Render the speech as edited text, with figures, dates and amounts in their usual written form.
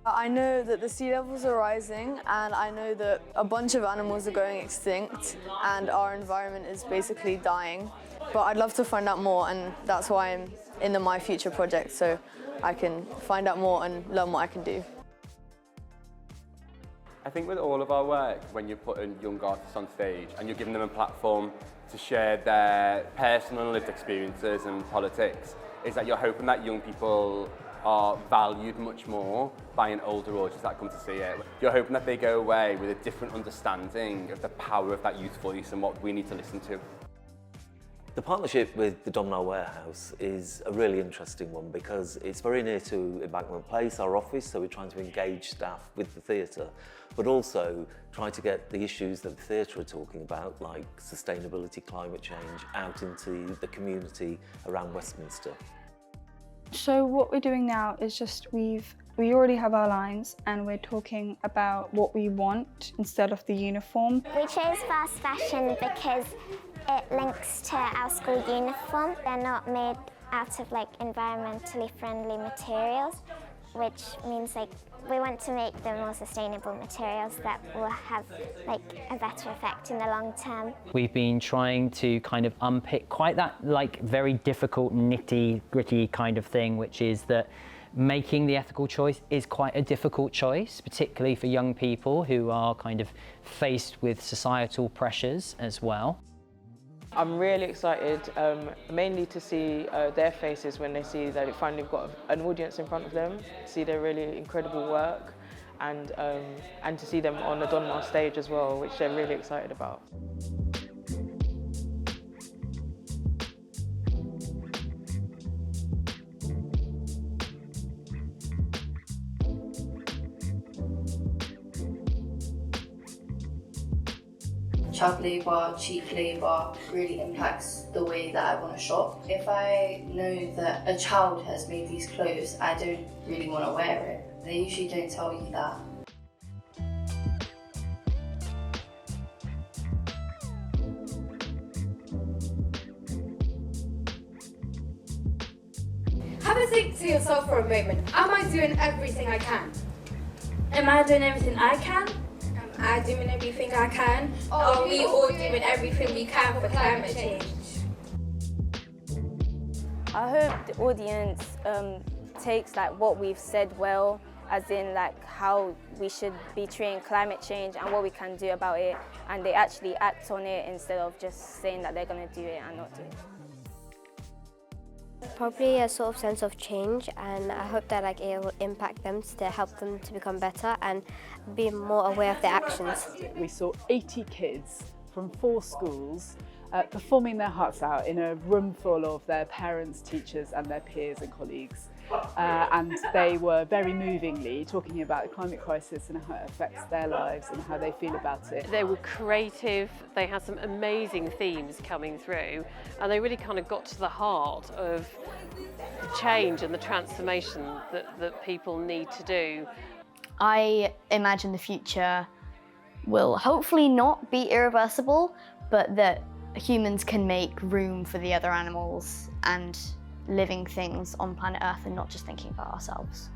I know that the sea levels are rising, and I know that a bunch of animals are going extinct and our environment is basically dying. But I'd love to find out more, and that's why I'm in the My Future project, so I can find out more and learn what I can do. I think with all of our work, when you're putting young artists on stage and you're giving them a platform to share their personal and lived experiences and politics, is that you're hoping that young people are valued much more by an older audience that come to see it. You're hoping that they go away with a different understanding of the power of that youth voice and what we need to listen to. The partnership with the Donmar Warehouse is a really interesting one because it's very near to Embankment Place, our office, so we're trying to engage staff with the theatre, but also try to get the issues that the theatre are talking about, like sustainability, climate change, out into the community around Westminster. So what we're doing now is just we already have our lines and we're talking about what we want instead of the uniform. We chose fast fashion because it links to our school uniform. They're not made out of environmentally friendly materials, which means we want to make them more sustainable materials that will have a better effect in the long term. We've been trying to kind of unpick quite that very difficult nitty-gritty kind of thing, which is that making the ethical choice is quite a difficult choice, particularly for young people who are kind of faced with societal pressures as well. I'm really excited, mainly to see their faces when they see that it finally got an audience in front of them, see their really incredible work, and to see them on the Donmar stage as well, which they're really excited about. Child labour, cheap labour really impacts the way that I want to shop. If I know that a child has made these clothes, I don't really want to wear it. They usually don't tell you that. Have a think to yourself for a moment. Am I doing everything I can? Am I doing everything I can? Am I doing everything I can? Are we all doing everything we can for climate change? I hope the audience takes what we've said well, as in how we should be treating climate change and what we can do about it, and they actually act on it instead of just saying that they're going to do it and not do it. Probably a sort of sense of change, and I hope that it will impact them to help them to become better and be more aware of their actions. We saw 80 kids from 4 schools performing their hearts out in a room full of their parents, teachers and their peers and colleagues. And they were very movingly talking about the climate crisis and how it affects their lives and how they feel about it. They were creative, they had some amazing themes coming through, and they really kind of got to the heart of the change and the transformation that people need to do. I imagine the future will hopefully not be irreversible, but that humans can make room for the other animals and living things on planet Earth and not just thinking about ourselves.